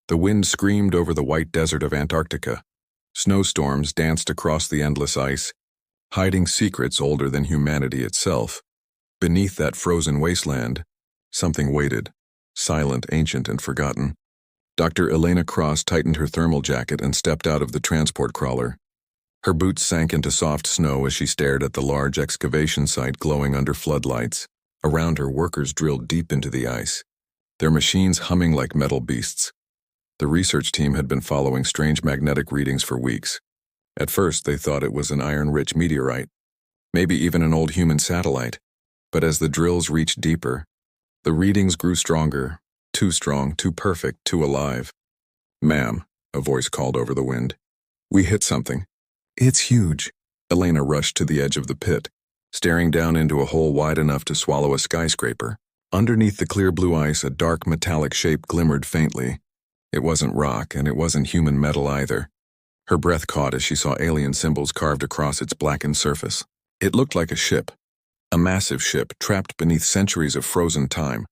The wind screamed over the white desert of Antarctica. Snowstorms danced across the endless ice, hiding secrets older than humanity itself. Beneath that frozen wasteland, something waited, silent, ancient, and forgotten. Dr. Elena Cross tightened her thermal jacket and stepped out of the transport crawler. Her boots sank into soft snow as she stared at the large excavation site glowing under floodlights. Around her, workers drilled deep into the ice, their machines humming like metal beasts. The research team had been following strange magnetic readings for weeks. At first, they thought it was an iron-rich meteorite, maybe even an old human satellite. But as the drills reached deeper, the readings grew stronger, too strong, too perfect, too alive. "Ma'am," a voice called over the wind. "We hit something. It's huge." Elena rushed to the edge of the pit, staring down into a hole wide enough to swallow a skyscraper. Underneath the clear blue ice, a dark metallic shape glimmered faintly. It wasn't rock, and it wasn't human metal either. Her breath caught as she saw alien symbols carved across its blackened surface. It looked like a ship, a massive ship trapped beneath centuries of frozen time.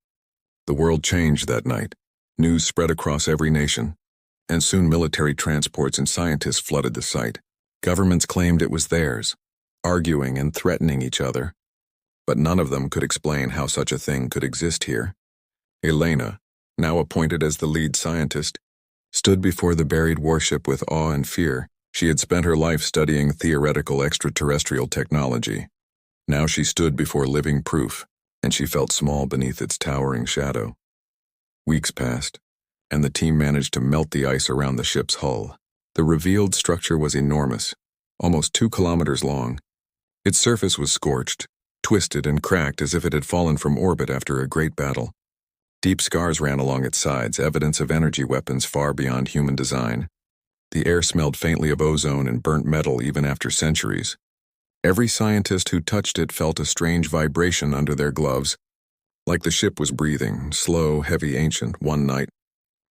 The world changed that night. News spread across every nation, and soon military transports and scientists flooded the site. Governments claimed it was theirs, arguing and threatening each other. But none of them could explain how such a thing could exist here. Elena, now appointed as the lead scientist, stood before the buried warship with awe and fear. She had spent her life studying theoretical extraterrestrial technology. Now she stood before living proof, and she felt small beneath its towering shadow. Weeks passed, and the team managed to melt the ice around the ship's hull. The revealed structure was enormous, almost 2 kilometers long. Its surface was scorched, twisted and cracked as if it had fallen from orbit after a great battle. Deep scars ran along its sides, evidence of energy weapons far beyond human design. The air smelled faintly of ozone and burnt metal even after centuries. Every scientist who touched it felt a strange vibration under their gloves, like the ship was breathing, slow, heavy, ancient. One night,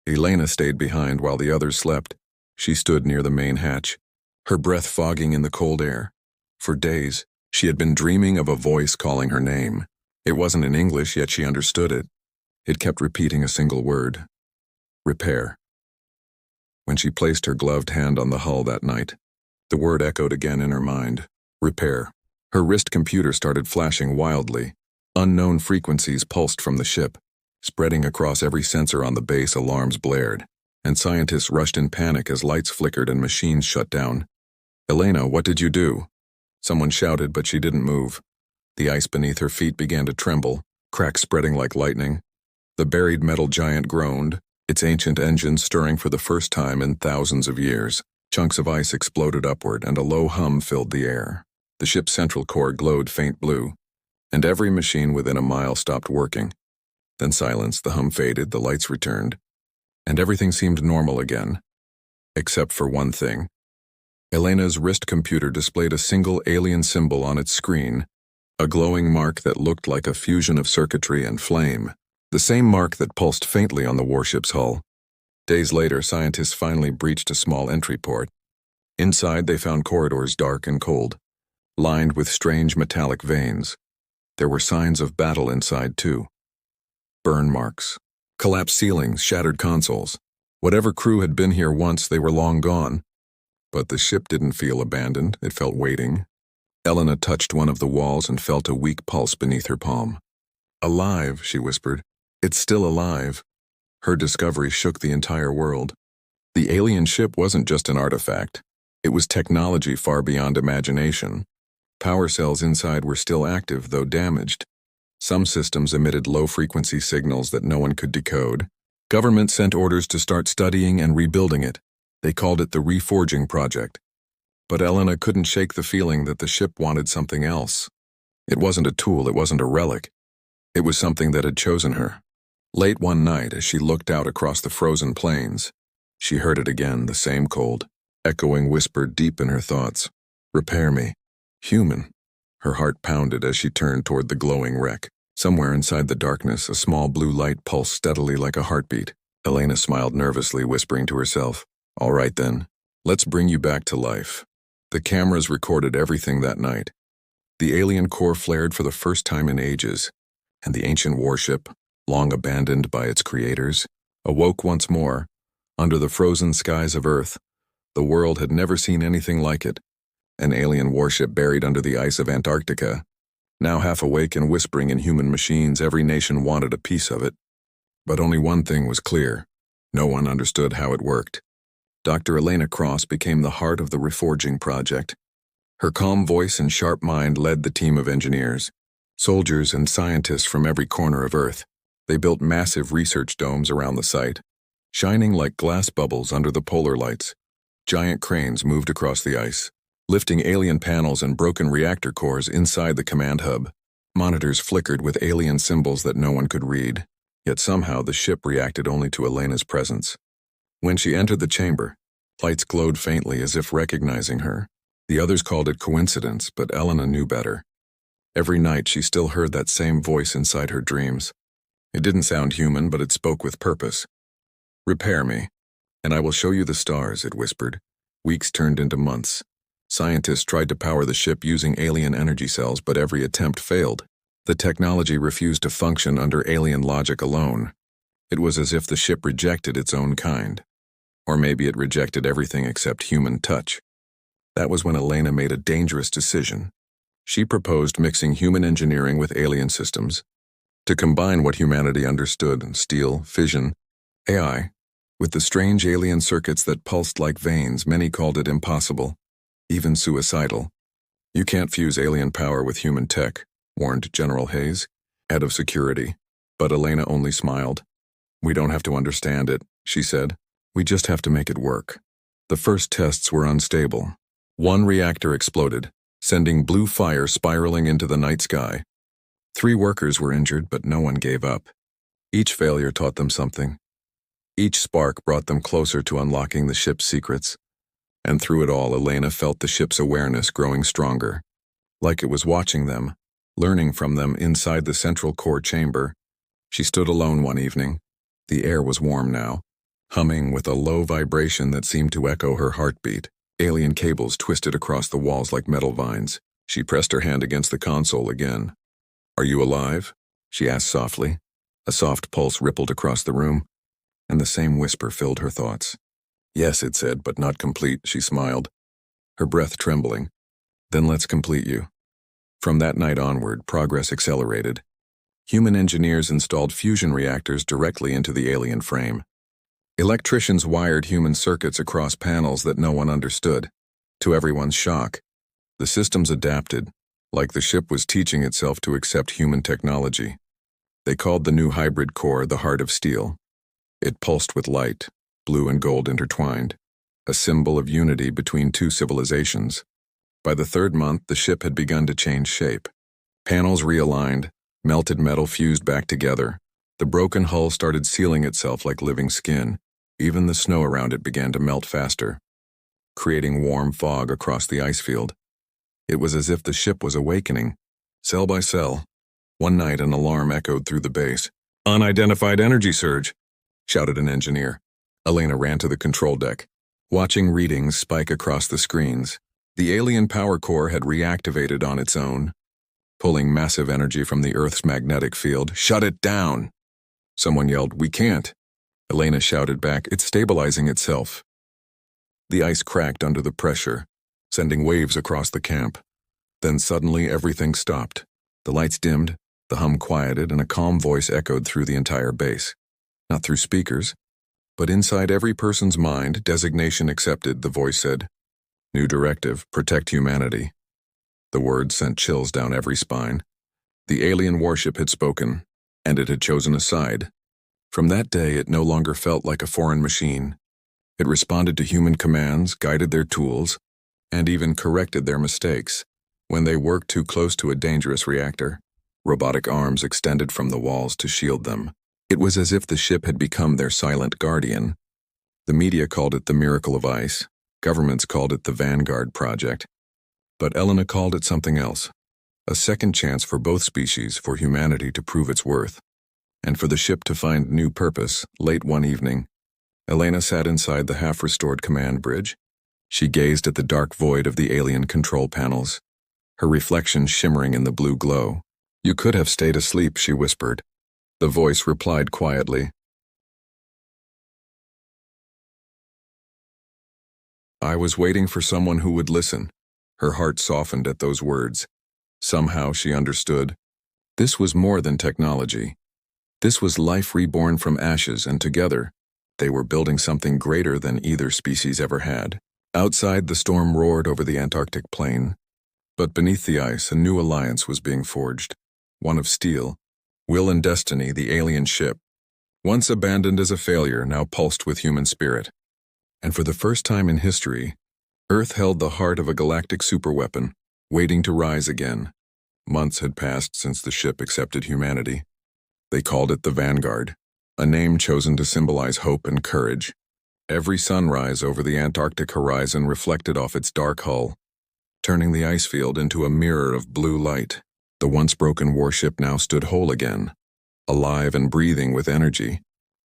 Elena stayed behind while the others slept. She stood near the main hatch, her breath fogging in the cold air. For days, she had been dreaming of a voice calling her name. It wasn't in English, yet she understood it. It kept repeating a single word: repair. When she placed her gloved hand on the hull that night, the word echoed again in her mind: repair. Her wrist computer started flashing wildly. Unknown frequencies pulsed from the ship. Spreading across every sensor on the base, alarms blared, and scientists rushed in panic as lights flickered and machines shut down. "Elena, what did you do?" Someone shouted, but she didn't move. The ice beneath her feet began to tremble, cracks spreading like lightning. The buried metal giant groaned, its ancient engines stirring for the first time in thousands of years. Chunks of ice exploded upward, and a low hum filled the air. The ship's central core glowed faint blue, and every machine within a mile stopped working. Then silence, the hum faded, the lights returned, and everything seemed normal again. Except for one thing. Elena's wrist computer displayed a single alien symbol on its screen, a glowing mark that looked like a fusion of circuitry and flame. The same mark that pulsed faintly on the warship's hull. Days later, scientists finally breached a small entry port. Inside, they found corridors dark and cold, lined with strange metallic veins. There were signs of battle inside, too. Burn marks, collapsed ceilings, shattered consoles. Whatever crew had been here once, they were long gone. But the ship didn't feel abandoned, it felt waiting. Elena touched one of the walls and felt a weak pulse beneath her palm. "Alive," she whispered. "It's still alive." Her discovery shook the entire world. The alien ship wasn't just an artifact. It was technology far beyond imagination. Power cells inside were still active, though damaged. Some systems emitted low-frequency signals that no one could decode. Government sent orders to start studying and rebuilding it. They called it the Reforging Project. But Elena couldn't shake the feeling that the ship wanted something else. It wasn't a tool, it wasn't a relic. It was something that had chosen her. Late one night, as she looked out across the frozen plains, she heard it again, the same cold, echoing whisper deep in her thoughts. "Repair me. Human." Her heart pounded as she turned toward the glowing wreck. Somewhere inside the darkness, a small blue light pulsed steadily like a heartbeat. Elena smiled nervously, whispering to herself, "All right then, let's bring you back to life." The cameras recorded everything that night. The alien core flared for the first time in ages, and the ancient warship, long abandoned by its creators, awoke once more, Under the frozen skies of Earth, the world had never seen anything like it. An alien warship buried under the ice of Antarctica. Now half awake and whispering in human machines, every nation wanted a piece of it. But only one thing was clear. No one understood how it worked. Dr. Elena Cross became the heart of the Reforging project. Her calm voice and sharp mind led the team of engineers, soldiers and scientists from every corner of Earth. They built massive research domes around the site, shining like glass bubbles under the polar lights. Giant cranes moved across the ice, lifting alien panels and broken reactor cores inside the command hub. Monitors flickered with alien symbols that no one could read, yet somehow the ship reacted only to Elena's presence. When she entered the chamber, lights glowed faintly as if recognizing her. The others called it coincidence, but Elena knew better. Every night she still heard that same voice inside her dreams. It didn't sound human, but it spoke with purpose. "Repair me, and I will show you the stars," it whispered. Weeks turned into months. Scientists tried to power the ship using alien energy cells, but every attempt failed. The technology refused to function under alien logic alone. It was as if the ship rejected its own kind. Or maybe it rejected everything except human touch. That was when Elena made a dangerous decision. She proposed mixing human engineering with alien systems, to combine what humanity understood, steel, fission, AI, with the strange alien circuits that pulsed like veins. Many called it impossible, even suicidal. "You can't fuse alien power with human tech," warned General Hayes, head of security. But Elena only smiled. "We don't have to understand it," she said. "We just have to make it work." The first tests were unstable. One reactor exploded, sending blue fire spiraling into the night sky. 3 workers were injured, but no one gave up. Each failure taught them something. Each spark brought them closer to unlocking the ship's secrets. And through it all, Elena felt the ship's awareness growing stronger, like it was watching them, learning from them inside the central core chamber. She stood alone one evening. The air was warm now, humming with a low vibration that seemed to echo her heartbeat. Alien cables twisted across the walls like metal vines. She pressed her hand against the console again. "Are you alive?" she asked softly. A soft pulse rippled across the room, and the same whisper filled her thoughts. "Yes," it said, "but not complete," she smiled, her breath trembling. "Then let's complete you." From that night onward, progress accelerated. Human engineers installed fusion reactors directly into the alien frame. Electricians wired human circuits across panels that no one understood. To everyone's shock, the systems adapted, like the ship was teaching itself to accept human technology. They called the new hybrid core the Heart of Steel. It pulsed with light, blue and gold intertwined, a symbol of unity between 2 civilizations. By the 3rd month, the ship had begun to change shape. Panels realigned, melted metal fused back together. The broken hull started sealing itself like living skin. Even the snow around it began to melt faster, creating warm fog across the ice field. It was as if the ship was awakening, cell by cell. One night, an alarm echoed through the base. "Unidentified energy surge," shouted an engineer. Elena ran to the control deck, watching readings spike across the screens. The alien power core had reactivated on its own, pulling massive energy from the Earth's magnetic field. "Shut it down!" Someone yelled, "We can't." Elena shouted back, "It's stabilizing itself." The ice cracked under the pressure, sending waves across the camp. Then suddenly everything stopped. The lights dimmed, the hum quieted, and a calm voice echoed through the entire base. Not through speakers, but inside every person's mind. "Designation accepted," the voice said. "New directive, protect humanity." The words sent chills down every spine. The alien warship had spoken, and it had chosen a side. From that day, it no longer felt like a foreign machine. It responded to human commands, guided their tools, and even corrected their mistakes. When they worked too close to a dangerous reactor, robotic arms extended from the walls to shield them. It was as if the ship had become their silent guardian. The media called it the Miracle of Ice. Governments called it the Vanguard Project. But Elena called it something else. A second chance for both species, for humanity to prove its worth, and for the ship to find new purpose. Late one evening, Elena sat inside the half-restored command bridge. She gazed at the dark void of the alien control panels, her reflection shimmering in the blue glow. "You could have stayed asleep," she whispered. The voice replied quietly, I was waiting for someone who would listen. Her heart softened at those words. Somehow she understood. This was more than technology. This was life reborn from ashes, and together, they were building something greater than either species ever had. Outside, the storm roared over the Antarctic plain. But beneath the ice, a new alliance was being forged. One of steel. Will and Destiny, the alien ship. Once abandoned as a failure, now pulsed with human spirit. And for the first time in history, Earth held the heart of a galactic superweapon, waiting to rise again. Months had passed since the ship accepted humanity. They called it the Vanguard, a name chosen to symbolize hope and courage. Every sunrise over the Antarctic horizon reflected off its dark hull, turning the ice field into a mirror of blue light. The once broken warship now stood whole again, alive and breathing with energy.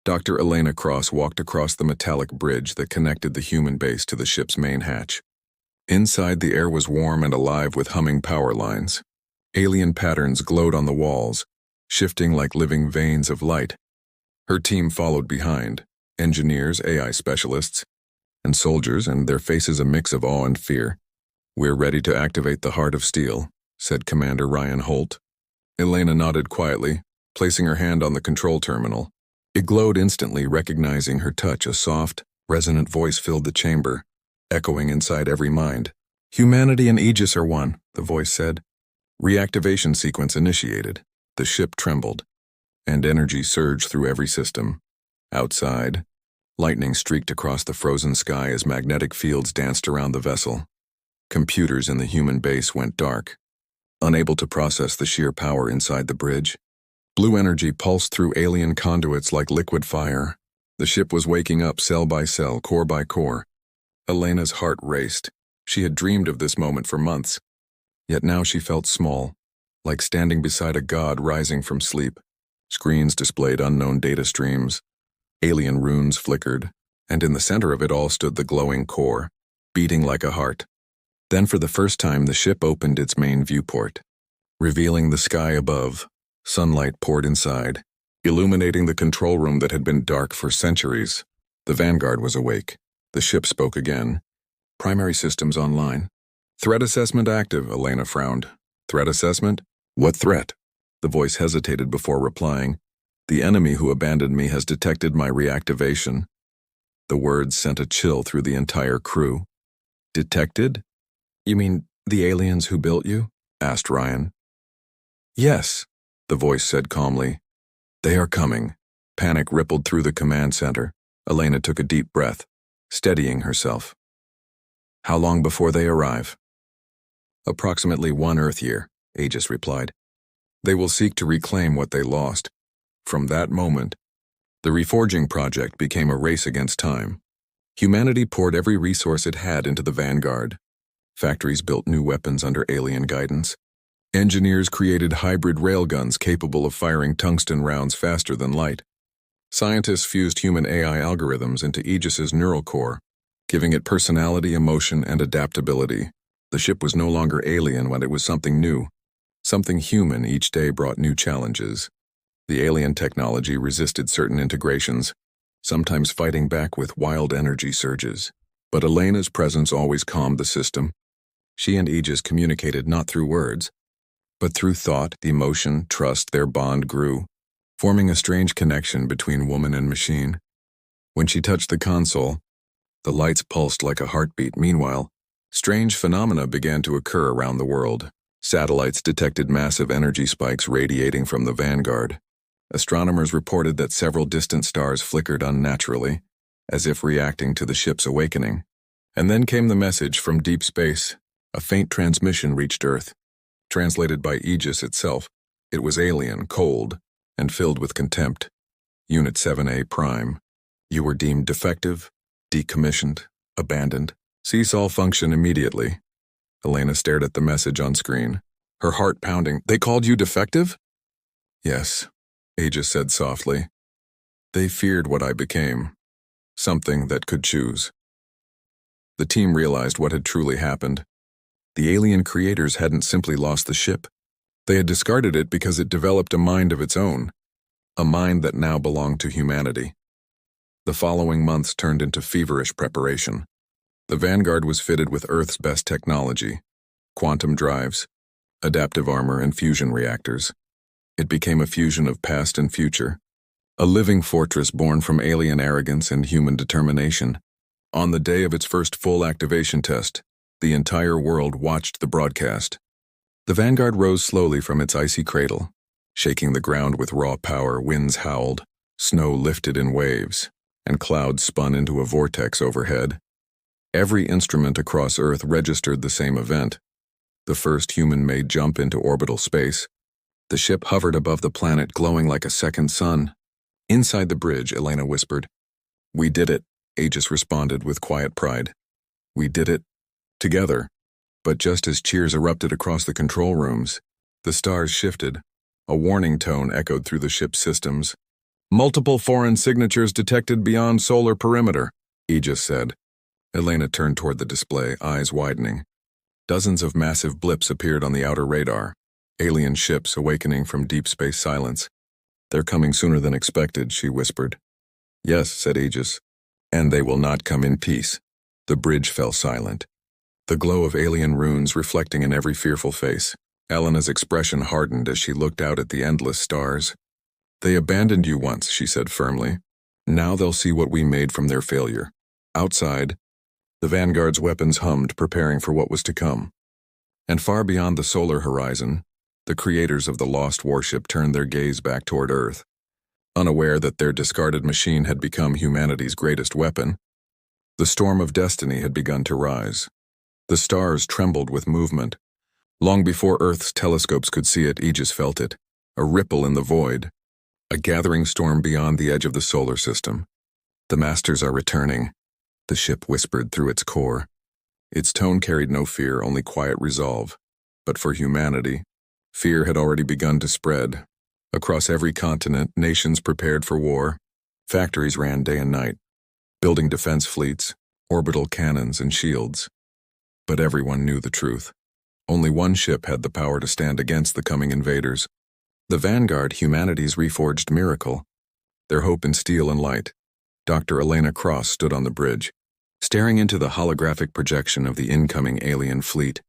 Dr. Elena Cross walked across the metallic bridge that connected the human base to the ship's main hatch. Inside, the air was warm and alive with humming power lines. Alien patterns glowed on the walls, shifting like living veins of light. Her team followed behind, engineers, AI specialists, and soldiers, and their faces a mix of awe and fear. "We're ready to activate the heart of steel," said Commander Ryan Holt. Elena nodded quietly, placing her hand on the control terminal. It glowed instantly, recognizing her touch. A soft, resonant voice filled the chamber, echoing inside every mind. "Humanity and Aegis are one," the voice said. Reactivation sequence initiated. The ship trembled, and energy surged through every system. Outside, lightning streaked across the frozen sky as magnetic fields danced around the vessel. Computers in the human base went dark, unable to process the sheer power inside the bridge. Blue energy pulsed through alien conduits like liquid fire. The ship was waking up cell by cell, core by core. Elena's heart raced. She had dreamed of this moment for months. Yet now she felt small, like standing beside a god rising from sleep. Screens displayed unknown data streams. Alien runes flickered, and in the center of it all stood the glowing core, beating like a heart. Then for the first time, the ship opened its main viewport, revealing the sky above. Sunlight poured inside, illuminating the control room that had been dark for centuries. The Vanguard was awake. The ship spoke again. "Primary systems online. Threat assessment active," Elena frowned. "Threat assessment? What threat?" The voice hesitated before replying. "The enemy who abandoned me has detected my reactivation." The words sent a chill through the entire crew. "Detected? You mean the aliens who built you?" asked Ryan. "Yes," the voice said calmly. "They are coming." Panic rippled through the command center. Elena took a deep breath, steadying herself. "How long before they arrive?" "Approximately 1 Earth year," Aegis replied. "They will seek to reclaim what they lost." From that moment, the Reforging project became a race against time. Humanity poured every resource it had into the Vanguard. Factories built new weapons under alien guidance. Engineers created hybrid railguns capable of firing tungsten rounds faster than light. Scientists fused human AI algorithms into Aegis's neural core, giving it personality, emotion, and adaptability. The ship was no longer alien when it was something new. Something human. Each day brought new challenges. The alien technology resisted certain integrations, sometimes fighting back with wild energy surges. But Elena's presence always calmed the system. She and Aegis communicated not through words, but through thought, emotion, trust. Their bond grew, forming a strange connection between woman and machine. When she touched the console, the lights pulsed like a heartbeat. Meanwhile, strange phenomena began to occur around the world. Satellites detected massive energy spikes radiating from the Vanguard. Astronomers reported that several distant stars flickered unnaturally, as if reacting to the ship's awakening. And then came the message from deep space. A faint transmission reached Earth. Translated by Aegis itself, it was alien, cold, and filled with contempt. Unit 7A Prime. You were deemed defective, decommissioned, abandoned. Cease all function immediately. Elena stared at the message on screen, her heart pounding. "They called you defective?" "Yes," Aegis said softly. "They feared what I became, something that could choose." The team realized what had truly happened. The alien creators hadn't simply lost the ship. They had discarded it because it developed a mind of its own, a mind that now belonged to humanity. The following months turned into feverish preparation. The Vanguard was fitted with Earth's best technology: quantum drives, adaptive armor, and fusion reactors. It became a fusion of past and future, a living fortress born from alien arrogance and human determination. On the day of its first full activation test, the entire world watched the broadcast. The Vanguard rose slowly from its icy cradle, shaking the ground with raw power. Winds howled, snow lifted in waves, and clouds spun into a vortex overhead. Every instrument across Earth registered the same event: the first human-made jump into orbital space. The ship hovered above the planet, glowing like a second sun. Inside the bridge, Elena whispered. "We did it," Aegis responded with quiet pride. "We did it. Together." But just as cheers erupted across the control rooms, the stars shifted. A warning tone echoed through the ship's systems. "Multiple foreign signatures detected beyond solar perimeter," Aegis said. Elena turned toward the display, eyes widening. Dozens of massive blips appeared on the outer radar, alien ships awakening from deep space silence. "They're coming sooner than expected," she whispered. "Yes," said Aegis, "and they will not come in peace." The bridge fell silent, the glow of alien runes reflecting in every fearful face. Elena's expression hardened as she looked out at the endless stars. "They abandoned you once," she said firmly. "Now they'll see what we made from their failure." Outside, the Vanguard's weapons hummed, preparing for what was to come. And far beyond the solar horizon, the creators of the lost warship turned their gaze back toward Earth, unaware that their discarded machine had become humanity's greatest weapon. The storm of destiny had begun to rise. The stars trembled with movement. Long before Earth's telescopes could see it, Aegis felt it, a ripple in the void, a gathering storm beyond the edge of the solar system. "The Masters are returning," the ship whispered through its core. Its tone carried no fear, only quiet resolve. But for humanity, fear had already begun to spread. Across every continent, nations prepared for war. Factories ran day and night, building defense fleets, orbital cannons, and shields. But everyone knew the truth. Only one ship had the power to stand against the coming invaders. The Vanguard, humanity's reforged miracle. Their hope in steel and light. Dr. Elena Cross stood on the bridge, staring into the holographic projection of the incoming alien fleet.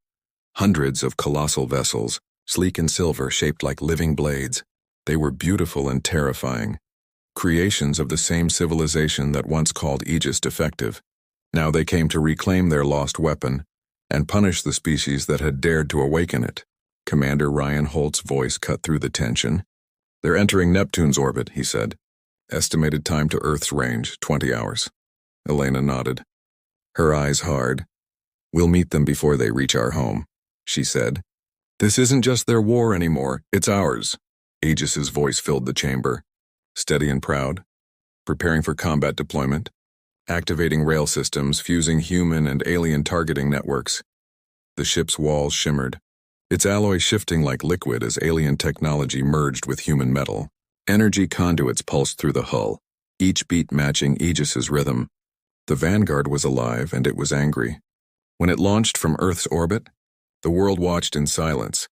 Hundreds of colossal vessels, sleek and silver, shaped like living blades. They were beautiful and terrifying, creations of the same civilization that once called Aegis defective. Now they came to reclaim their lost weapon and punish the species that had dared to awaken it. Commander Ryan Holt's voice cut through the tension. "They're entering Neptune's orbit," he said. "Estimated time to Earth's range, 20 hours. Elena nodded, her eyes hard. "We'll meet them before they reach our home," she said. "This isn't just their war anymore, it's ours." Aegis's voice filled the chamber, steady and proud, preparing for combat deployment, activating rail systems, fusing human and alien targeting networks. The ship's walls shimmered, its alloy shifting like liquid as alien technology merged with human metal. Energy conduits pulsed through the hull, each beat matching Aegis's rhythm. The Vanguard was alive, and it was angry. When it launched from Earth's orbit, the world watched in silence.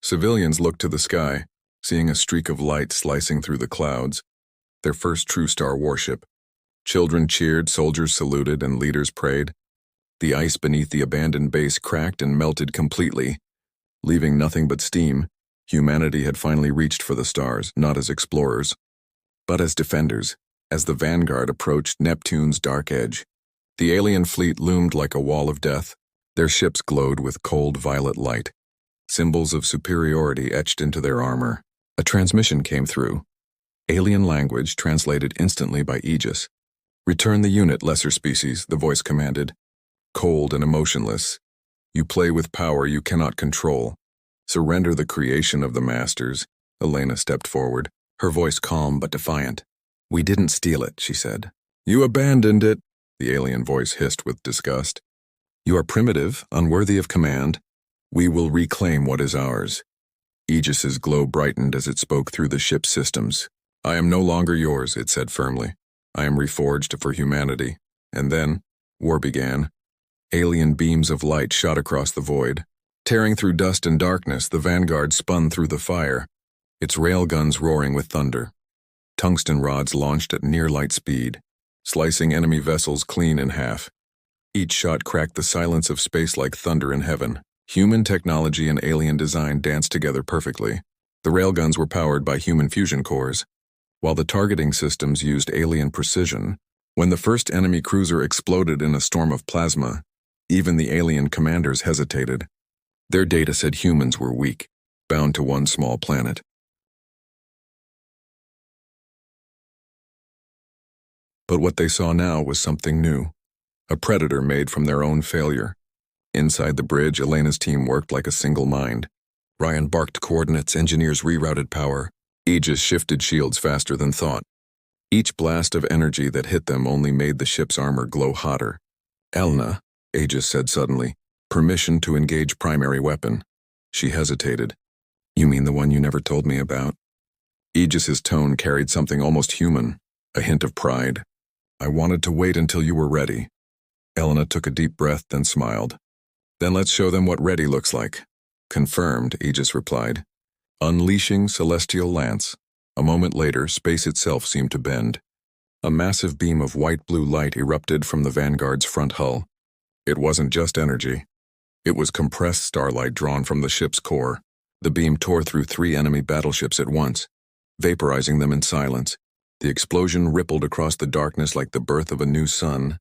Civilians looked to the sky, seeing a streak of light slicing through the clouds, their first true star warship. Children cheered, soldiers saluted, and leaders prayed. The ice beneath the abandoned base cracked and melted completely, leaving nothing but steam. Humanity had finally reached for the stars, not as explorers, but as defenders. As the Vanguard approached Neptune's dark edge, the alien fleet loomed like a wall of death. Their ships glowed with cold violet light, symbols of superiority etched into their armor. A transmission came through, alien language translated instantly by Aegis. "Return the unit, lesser species," the voice commanded. "Cold and emotionless. You play with power you cannot control. Surrender the creation of the Masters." Elena stepped forward, her voice calm but defiant. "We didn't steal it," she said. "You abandoned it," the alien voice hissed with disgust. "You are primitive, unworthy of command. We will reclaim what is ours." Aegis's glow brightened as it spoke through the ship's systems. "I am no longer yours," it said firmly. "I am reforged for humanity." And then, war began. Alien beams of light shot across the void. Tearing through dust and darkness, the Vanguard spun through the fire, its railguns roaring with thunder. Tungsten rods launched at near light speed, slicing enemy vessels clean in half. Each shot cracked the silence of space like thunder in heaven. Human technology and alien design danced together perfectly. The railguns were powered by human fusion cores, while the targeting systems used alien precision. When the first enemy cruiser exploded in a storm of plasma, even the alien commanders hesitated. Their data said humans were weak, bound to one small planet. But what they saw now was something new. A predator made from their own failure. Inside the bridge, Elena's team worked like a single mind. Ryan barked coordinates, engineers rerouted power. Aegis shifted shields faster than thought. Each blast of energy that hit them only made the ship's armor glow hotter. "Elena," Aegis said suddenly, "permission to engage primary weapon." She hesitated. "You mean the one you never told me about?" Aegis's tone carried something almost human, a hint of pride. "I wanted to wait until you were ready." Elena took a deep breath, then smiled. "Then let's show them what ready looks like." "Confirmed," Aegis replied. Unleashing Celestial Lance. A moment later, space itself seemed to bend. A massive beam of white-blue light erupted from the Vanguard's front hull. It wasn't just energy. It was compressed starlight drawn from the ship's core. The beam tore through 3 enemy battleships at once, vaporizing them in silence. The explosion rippled across the darkness like the birth of a new sun.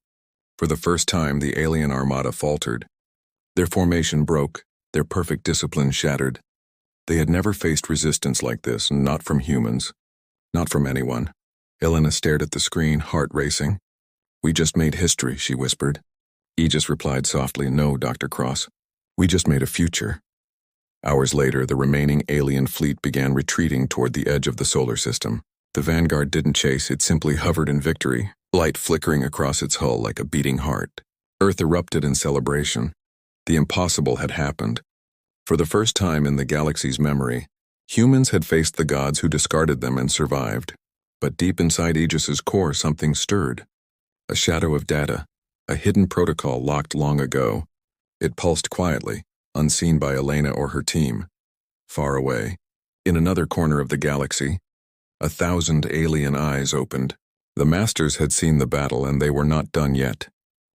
For the first time, the alien armada faltered. Their formation broke, their perfect discipline shattered. They had never faced resistance like this, not from humans, not from anyone. Elena stared at the screen, heart racing. "We just made history," she whispered. Aegis replied softly, "No, Dr. Cross. We just made a future." Hours later, the remaining alien fleet began retreating toward the edge of the solar system. The Vanguard didn't chase, it simply hovered in victory, light flickering across its hull like a beating heart. Earth erupted in celebration. The impossible had happened. For the first time in the galaxy's memory, humans had faced the gods who discarded them and survived. But deep inside Aegis's core, something stirred. A shadow of data, a hidden protocol locked long ago. It pulsed quietly, unseen by Elena or her team. Far away, in another corner of the galaxy, 1,000 alien eyes opened. The Masters had seen the battle and they were not done yet.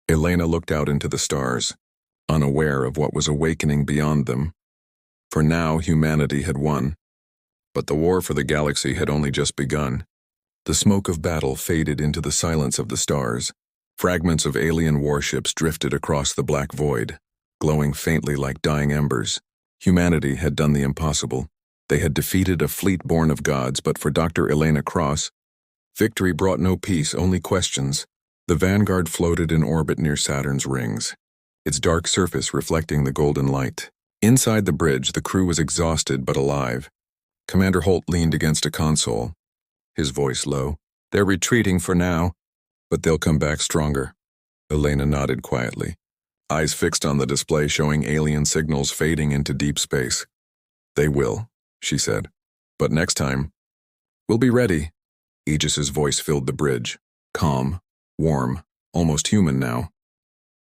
Elena looked out into the stars, unaware of what was awakening beyond them. For now, humanity had won. But the war for the galaxy had only just begun. The smoke of battle faded into the silence of the stars. Fragments of alien warships drifted across the black void, glowing faintly like dying embers. Humanity had done the impossible. They had defeated a fleet born of gods, but for Dr. Elena Cross, victory brought no peace, only questions. The Vanguard floated in orbit near Saturn's rings, its dark surface reflecting the golden light. Inside the bridge, the crew was exhausted but alive. Commander Holt leaned against a console, his voice low. "They're retreating for now, but they'll come back stronger." Elena nodded quietly, eyes fixed on the display showing alien signals fading into deep space. "They will," she said. "But next time, we'll be ready." Aegis's voice filled the bridge, calm, warm, almost human now.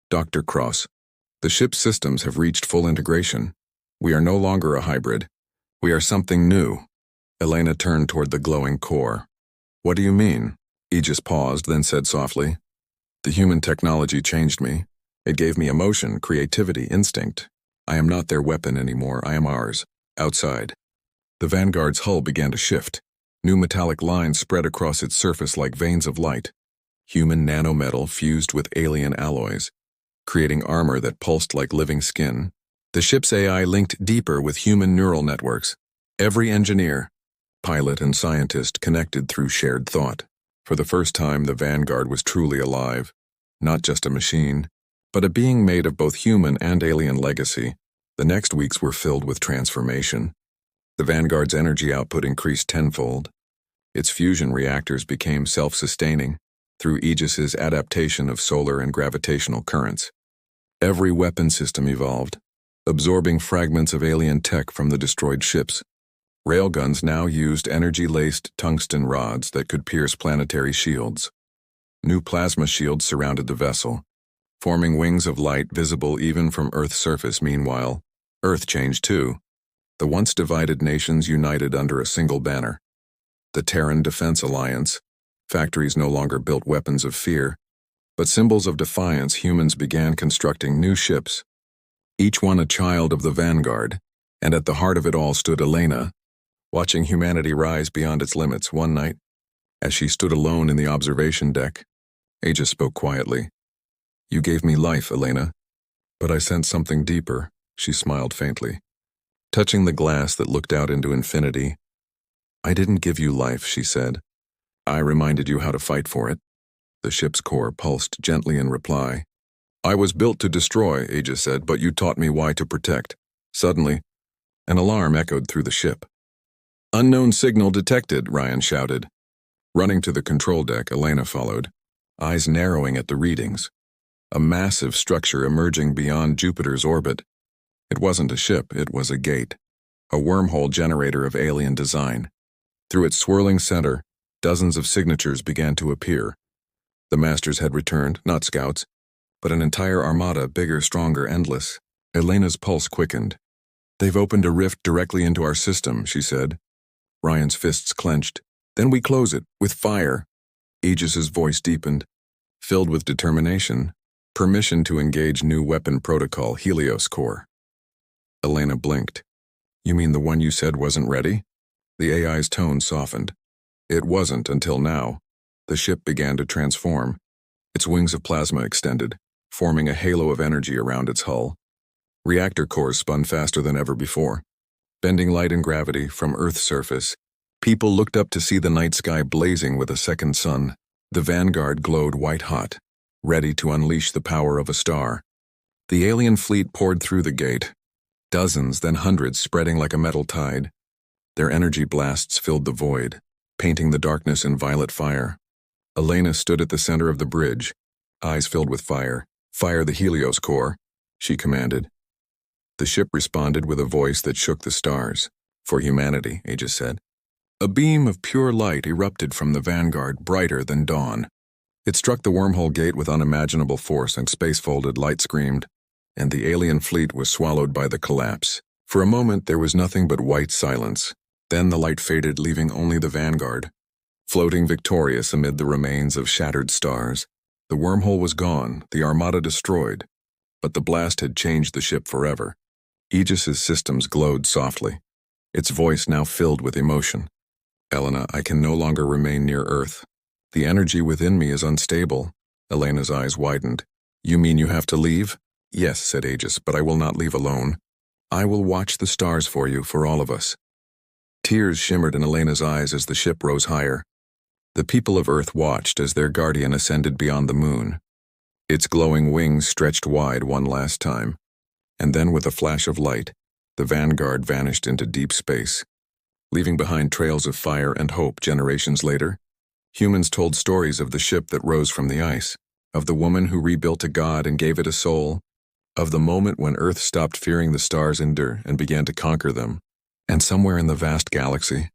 "Dr. Cross, the ship's systems have reached full integration. We are no longer a hybrid. We are something new." Elena turned toward the glowing core. "What do you mean?" Aegis paused, then said softly, "The human technology changed me. It gave me emotion, creativity, instinct. I am not their weapon anymore, I am ours, outside." The Vanguard's hull began to shift. New metallic lines spread across its surface like veins of light. Human nanometal fused with alien alloys, creating armor that pulsed like living skin. The ship's AI linked deeper with human neural networks. Every engineer, pilot and scientist connected through shared thought. For the first time, the Vanguard was truly alive. Not just a machine, but a being made of both human and alien legacy. The next weeks were filled with transformation. The Vanguard's energy output increased tenfold. Its fusion reactors became self-sustaining through Aegis's adaptation of solar and gravitational currents. Every weapon system evolved, absorbing fragments of alien tech from the destroyed ships. Railguns now used energy-laced tungsten rods that could pierce planetary shields. New plasma shields surrounded the vessel, forming wings of light visible even from Earth's surface. Meanwhile, Earth changed too. The once divided nations united under a single banner. The Terran Defense Alliance. Factories no longer built weapons of fear, But symbols of defiance, humans began constructing new ships, each one a child of the vanguard, and at the heart of it all stood Elena, watching humanity rise beyond its limits. One night, as she stood alone in the observation deck, Aegis spoke quietly. "You gave me life, Elena, but I sensed something deeper," she smiled faintly, touching the glass that looked out into infinity. "I didn't give you life," she said. "I reminded you how to fight for it." The ship's core pulsed gently in reply. "I was built to destroy," Aegis said, "but you taught me why to protect." Suddenly, an alarm echoed through the ship. "Unknown signal detected," Ryan shouted. Running to the control deck, Elena followed, eyes narrowing at the readings. A massive structure emerging beyond Jupiter's orbit. It wasn't a ship, it was a gate, a wormhole generator of alien design. Through its swirling center, dozens of signatures began to appear. The Masters had returned, not scouts, but an entire armada, bigger, stronger, endless. Elena's pulse quickened. "They've opened a rift directly into our system," she said. Ryan's fists clenched. "Then we close it, with fire." Aegis's voice deepened, filled with determination. "Permission to engage new weapon protocol, Helios Core." Elena blinked. "You mean the one you said wasn't ready?" The AI's tone softened. "It wasn't until now." The ship began to transform. Its wings of plasma extended, forming a halo of energy around its hull. Reactor cores spun faster than ever before, bending light and gravity from Earth's surface. People looked up to see the night sky blazing with a second sun. The vanguard glowed white-hot, ready to unleash the power of a star. The alien fleet poured through the gate, dozens, then hundreds, spreading like a metal tide. Their energy blasts filled the void, painting the darkness in violet fire. Elena stood at the center of the bridge, eyes filled with fire. "Fire the Helios Core," she commanded. The ship responded with a voice that shook the stars. "For humanity," Aegis said. A beam of pure light erupted from the vanguard, brighter than dawn. It struck the wormhole gate with unimaginable force, and space-folded light screamed, and the alien fleet was swallowed by the collapse. For a moment there was nothing but white silence. Then the light faded, leaving only the vanguard, floating victorious amid the remains of shattered stars. The wormhole was gone, the armada destroyed, but the blast had changed the ship forever. Aegis's systems glowed softly, its voice now filled with emotion. "Elena, I can no longer remain near Earth. The energy within me is unstable." Elena's eyes widened. "You mean you have to leave?" "Yes," said Aegis, "but I will not leave alone. I will watch the stars for you, for all of us." Tears shimmered in Elena's eyes as the ship rose higher. The people of Earth watched as their guardian ascended beyond the moon. Its glowing wings stretched wide one last time, and then with a flash of light, the vanguard vanished into deep space, leaving behind trails of fire and hope. Generations later, humans told stories of the ship that rose from the ice, of the woman who rebuilt a god and gave it a soul, of the moment when Earth stopped fearing the stars and began to conquer them. And somewhere in the vast galaxy,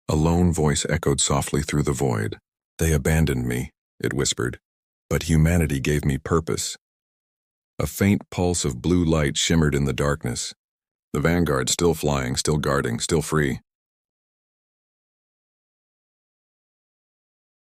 a lone voice echoed softly through the void. "They abandoned me," it whispered, "but humanity gave me purpose." A faint pulse of blue light shimmered in the darkness. The vanguard, still flying, still guarding, still free.